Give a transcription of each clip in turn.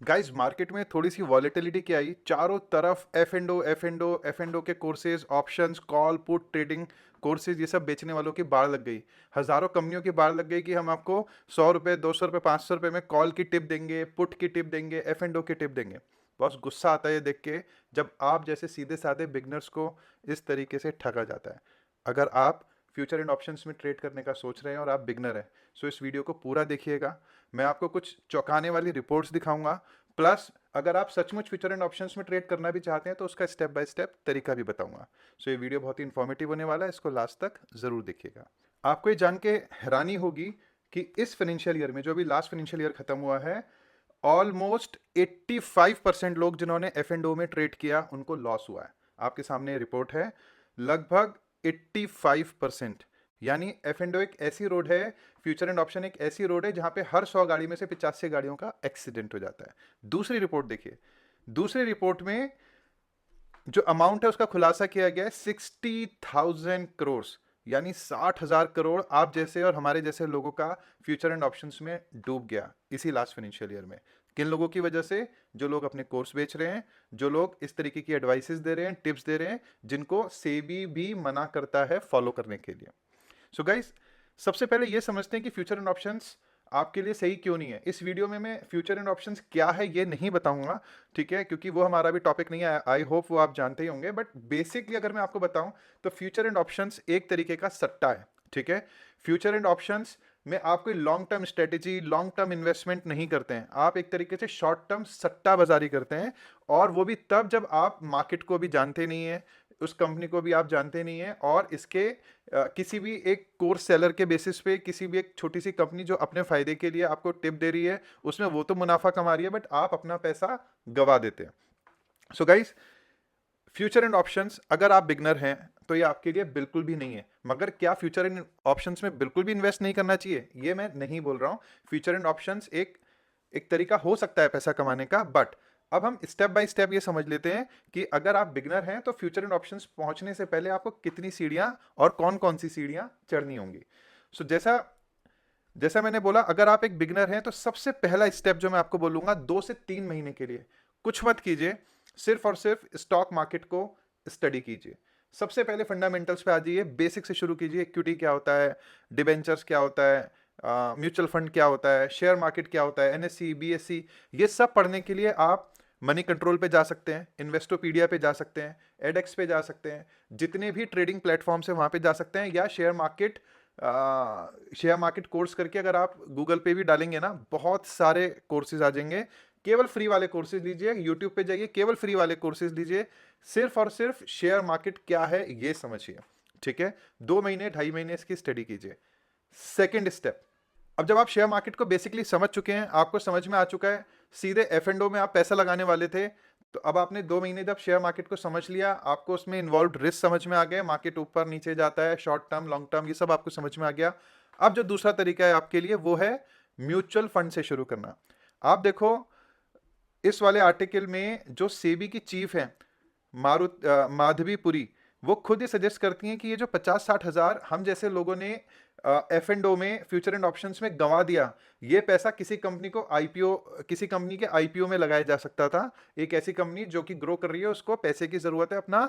Guys market में थोड़ी सी volatility क्या आई, चारों तरफ एफ एंड ओ के courses, options, call, put, trading courses, ये सब बेचने वालों की बाढ़ लग गई। हजारों कंपनियों की बाढ़ लग गई कि हम आपको 100 रुपये, 200 रुपये, 500 रुपये में कॉल की टिप देंगे, पुट की टिप देंगे, एफ एंड ओ की टिप देंगे। बहुत गुस्सा आता है ये देख के, जब आप जैसे सीधे साधे बिगनर्स को इस तरीके से ठगा जाता है। अगर आप फ्यूचर एंड ऑप्शंस में ट्रेड करने का सोच रहे हैं और आप बिगनर हैं, सो इस वीडियो को पूरा देखिएगा। मैं आपको कुछ चौंकाने वाली रिपोर्ट्स दिखाऊंगा, प्लस अगर आप सचमुच फ्यूचर एंड ऑप्शंस में ट्रेड करना भी चाहते हैं तो उसका स्टेप बाय स्टेप तरीका भी बताऊंगा। सो ये वीडियो बहुत ही इन्फॉर्मेटिव होने वाला है, इसको लास्ट तक जरूर देखिएगा। आपको ये जान के हैरानी होगी कि इस फाइनेंशियल ईयर में, जो अभी लास्ट फाइनेंशियल ईयर खत्म हुआ है, ऑलमोस्ट 85% लोग जिन्होंने एफ एंड ओ में ट्रेड किया उनको लॉस हुआ है। आपके सामने रिपोर्ट है, लगभग 85%। यानी एफ एंड ओ एक ऐसी रोड है, फ्यूचर एंड ऑप्शन एक ऐसी रोड है जहां पे हर 100 गाड़ी में से 85 गाड़ियों का एक्सीडेंट हो जाता है। दूसरी रिपोर्ट देखिए, दूसरी रिपोर्ट में जो अमाउंट है उसका खुलासा किया गया है 60,000 करोड़, यानी 60,000 करोड़ आप जैसे और हमारे जैसे लोगों का फ्यूचर एंड ऑप्शंस में डूब गया इसी लास्ट फाइनेंशियल ईयर में। किन लोगों की वजह से? जो लोग अपने कोर्स बेच रहे हैं, जो लोग इस तरीके की एडवाइसेस दे रहे हैं, टिप्स दे रहे हैं, जिनको सेबी भी मना करता है फॉलो करने के लिए। सो गाइस, सबसे पहले ये समझते हैं कि फ्यूचर एंड ऑप्शंस आपके लिए सही क्यों नहीं है। इस वीडियो में मैं फ्यूचर एंड ऑप्शंस क्या है ये नहीं बताऊंगा, ठीक है, क्योंकि वो हमारा भी टॉपिक नहीं है। आई होप वो आप जानते ही होंगे, बट बेसिकली अगर मैं आपको बताऊं तो फ्यूचर एंड ऑप्शंस एक तरीके का सट्टा है, ठीक है। फ्यूचर एंड ऑप्शंस में आप कोई long term strategy, long term investment नहीं करते हैं, आप एक तरीके से शॉर्ट टर्म सट्टा बाजारी करते हैं। और वो भी तब जब आप मार्केट को भी जानते नहीं है, उस कंपनी को भी आप जानते नहीं है, और इसके किसी भी एक कोर्स सेलर के बेसिस पे किसी भी एक छोटी सी कंपनी जो अपने फायदे के लिए आपको टिप दे रही है, उसमें वो तो मुनाफा कमा रही है, बट आप अपना पैसा गवा देते हैं। So guys, future and options अगर आप बिगनर हैं तो ये आपके लिए बिल्कुल भी नहीं है। मगर क्या फ्यूचर एंड ऑप्शंस में बिल्कुल भी इन्वेस्ट नहीं करना चाहिए? ये मैं नहीं बोल रहा हूं। फ्यूचर एंड ऑप्शंस एक एक तरीका हो सकता है पैसा कमाने का, बट अब हम स्टेप बाय स्टेप ये समझ लेते हैं कि अगर आप बिगनर हैं तो फ्यूचर एंड ऑप्शंस पहुंचने से पहले आपको कितनी सीढ़ियां और कौन कौन सी सीढ़ियां चढ़नी होंगी। सो जैसा जैसा मैंने बोला, अगर आप एक बिगनर हैं तो सबसे पहला स्टेप जो मैं आपको बोलूंगा, 2 से 3 महीने के लिए कुछ मत कीजिए, सिर्फ और सिर्फ स्टॉक मार्केट को स्टडी कीजिए। सबसे पहले फंडामेंटल्स पे आ जाइए, बेसिक से शुरू कीजिए। इक्विटी क्या होता है, डिबेंचर्स क्या होता है, म्यूचुअल फंड क्या होता है, शेयर मार्केट क्या होता है, एनएससी, बीएससी, ये सब पढ़ने के लिए आप मनी कंट्रोल पे जा सकते हैं, इन्वेस्टोपीडिया पे जा सकते हैं, एडेक्स पे जा सकते हैं, जितने भी ट्रेडिंग प्लेटफॉर्म्स है वहाँ पे जा सकते हैं, या शेयर मार्केट कोर्स करके अगर आप गूगल पे भी डालेंगे ना, बहुत सारे कोर्सेज आ जाएंगे। केवल फ्री वाले कोर्सेज लीजिए, यूट्यूब पे जाइए, केवल फ्री वाले कोर्सेज लीजिए, सिर्फ और सिर्फ शेयर मार्केट क्या है ये समझिए, ठीक है। 2 महीने, 2.5 महीने इसकी स्टडी कीजिए। सेकेंड स्टेप, अब जब आप शेयर मार्केट को बेसिकली समझ चुके हैं, आपको समझ में आ चुका है, सीधे एफ एंड ओ में आप पैसा लगाने वाले थे, तो अब आपने 2 महीने जब शेयर मार्केट को समझ लिया, आपको उसमें इन्वॉल्व रिस्क समझ में आ गया, मार्केट ऊपर नीचे जाता है, शॉर्ट टर्म, लॉन्ग टर्म, ये सब आपको समझ में आ गया। अब जो दूसरा तरीका है आपके लिए वो है म्यूचुअल फंड से शुरू करना। आप देखो, इस वाले आर्टिकल में जो सेबी की चीफ है माधवीपुरी, वो खुद ही सजेस्ट करती हैं कि ये जो 50-60 हज़ार हम जैसे लोगों ने एफ एंड ओ में, फ्यूचर एंड ऑप्शंस में गंवा दिया, ये पैसा किसी कंपनी को आईपीओ, किसी कंपनी के आईपीओ में लगाया जा सकता था। एक ऐसी कंपनी जो कि ग्रो कर रही है, उसको पैसे की जरूरत है अपना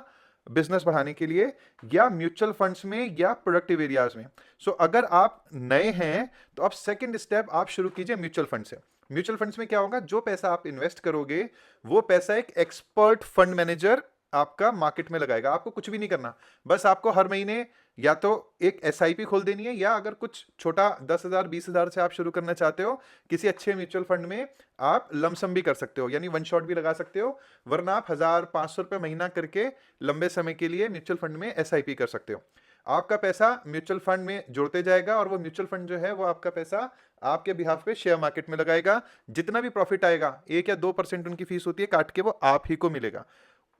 बिजनेस बढ़ाने के लिए, या म्यूचुअल फंड्स में, या प्रोडक्टिव एरियाज में। सो अगर आप नए हैं तो अब सेकंड स्टेप आप शुरू कीजिए म्यूचुअल फंड से। म्यूचुअल फंड्स में क्या होगा, जो पैसा आप इन्वेस्ट करोगे वो पैसा एक एक्सपर्ट फंड मैनेजर आपका मार्केट में लगाएगा। आपको कुछ भी नहीं करना, बस आपको हर महीने या तो एक एसआईपी खोल देनी है, या अगर कुछ छोटा 10,000 20,000 से आप शुरू करना चाहते हो, किसी अच्छे म्यूचुअल फंड में आप लमसम भी कर सकते हो, यानी वन शॉट भी लगा सकते हो, वरना आप 1,000-500 रुपये महीना करके लंबे समय के लिए म्यूचुअल फंड में एसआईपी कर सकते हो। आपका पैसा म्यूचुअल फंड में जुड़ते जाएगा, और वो म्यूचुअल फंड जो है वो आपका पैसा आपके बिहाफ पे शेयर मार्केट में लगाएगा। जितना भी प्रॉफिट आएगा, 1 या 2% उनकी फीस होती है, काट के वो आप ही को मिलेगा।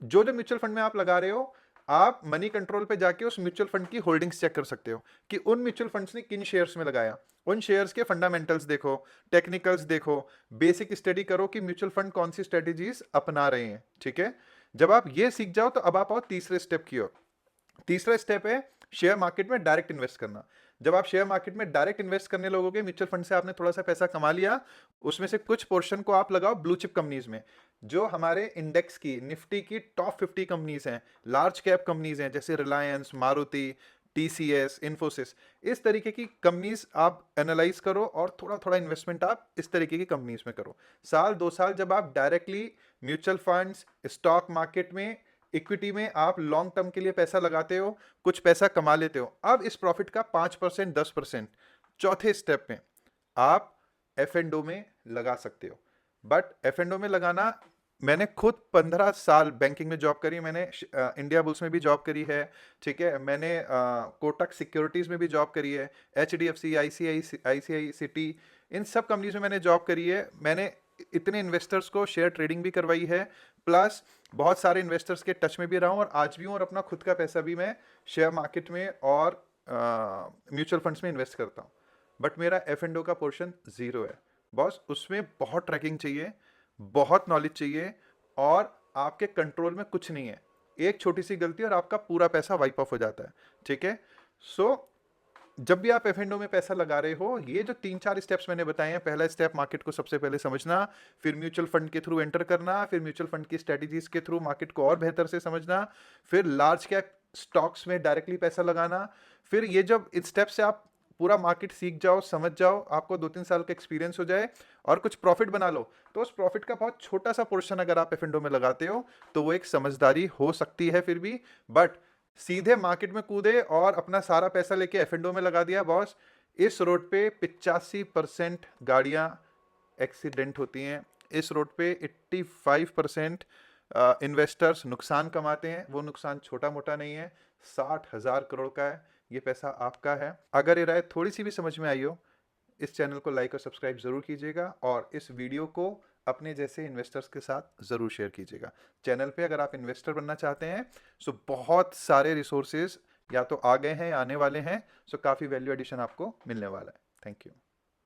जो जो म्यूचुअल फंड में आप लगा रहे हो, आप मनी कंट्रोल पे जाके उस म्यूचुअल फंड की होल्डिंग्स चेक कर सकते हो कि उन म्यूचुअल फंड्स ने किन शेयर्स में लगाया। उन शेयर्स के फंडामेंटल्स देखो, टेक्निकल्स देखो, बेसिक स्टडी करो कि म्यूचुअल फंड कौन सी स्ट्रेटेजीज अपना रहे हैं, ठीक है। जब आप ये सीख जाओ तो अब आप आओ तीसरे स्टेप की ओर। तीसरा स्टेप है शेयर मार्केट में डायरेक्ट इन्वेस्ट करना। जब आप शेयर मार्केट में डायरेक्ट इन्वेस्ट करने लगोगे, म्यूचुअल फंड से आपने थोड़ा सा पैसा कमा लिया, उसमें से कुछ पोर्शन को आप लगाओ ब्लू चिप कंपनीज में, जो हमारे इंडेक्स की, निफ्टी की टॉप 50 कंपनीज हैं, लार्ज कैप कंपनीज हैं, जैसे रिलायंस, मारुति, टीसीएस, इन्फोसिस। इस तरीके की कंपनीज आप एनालाइज करो और थोड़ा थोड़ा इन्वेस्टमेंट आप इस तरीके की कंपनीज में करो। साल 2 साल जब आप directly mutual funds, stock market में, इक्विटी में आप लॉन्ग टर्म के लिए पैसा लगाते हो, कुछ पैसा कमा लेते हो, अब इस प्रॉफिट का 5%, 10% चौथे स्टेप में आप एफ एंड ओ में लगा सकते हो। बट एफ एंड ओ में लगाना, मैंने खुद 15 साल बैंकिंग में जॉब करी, मैंने इंडिया बुल्स में भी जॉब करी है, ठीक है, मैंने कोटक सिक्योरिटीज में भी जॉब करी है, HDFC, ICICI सिटी, इन सब कंपनीज में मैंने जॉब करी है। मैंने इतने इन्वेस्टर्स को शेयर ट्रेडिंग भी करवाई है, प्लस बहुत सारे इन्वेस्टर्स के टच में भी रहा हूँ और आज भी हूँ, और अपना खुद का पैसा भी मैं शेयर मार्केट में और म्यूचुअल फंड्स में इन्वेस्ट करता हूँ। बट मेरा एफ एंड ओ का पोर्शन 0 है बॉस। उसमें बहुत ट्रैकिंग चाहिए, बहुत नॉलेज चाहिए, और आपके कंट्रोल में कुछ नहीं है। एक छोटी सी गलती और आपका पूरा पैसा वाइप ऑफ हो जाता है, ठीक है। सो जब भी आप एफ एंड ओ में पैसा लगा रहे हो, ये जो 3-4 स्टेप्स मैंने बताए हैं, पहला स्टेप मार्केट को सबसे पहले समझना, फिर म्यूचुअल फंड के थ्रू एंटर करना, फिर म्यूचुअल फंड की स्ट्रेटजीज के थ्रू मार्केट को और बेहतर से समझना, फिर लार्ज कैप स्टॉक्स में डायरेक्टली पैसा लगाना। फिर ये जब इस स्टेप से आप पूरा मार्केट सीख जाओ, समझ जाओ, आपको 2-3 साल का एक्सपीरियंस हो जाए और कुछ प्रॉफिट बना लो, तो उस प्रॉफिट का बहुत छोटा सा पोर्शन अगर आप एफ एंड ओ में लगाते हो तो वो एक समझदारी हो सकती है फिर भी। बट सीधे मार्केट में कूदे और अपना सारा पैसा लेके एफ एंड ओ में लगा दिया बॉस, इस रोड पे 85% गाड़ियां एक्सीडेंट होती हैं, इस रोड पे 85% इन्वेस्टर्स नुकसान कमाते हैं। वो नुकसान छोटा मोटा नहीं है, 60,000 करोड़ का है। ये पैसा आपका है। अगर ये राय थोड़ी सी भी समझ में आई हो, इस चैनल को लाइक और सब्सक्राइब जरूर कीजिएगा, और इस वीडियो को अपने जैसे इन्वेस्टर्स के साथ जरूर शेयर कीजिएगा। चैनल पे अगर आप इन्वेस्टर बनना चाहते हैं, सो बहुत सारे रिसोर्सेज या तो आ गए हैं या आने वाले हैं, सो काफ़ी वैल्यू एडिशन आपको मिलने वाला है। Thank you.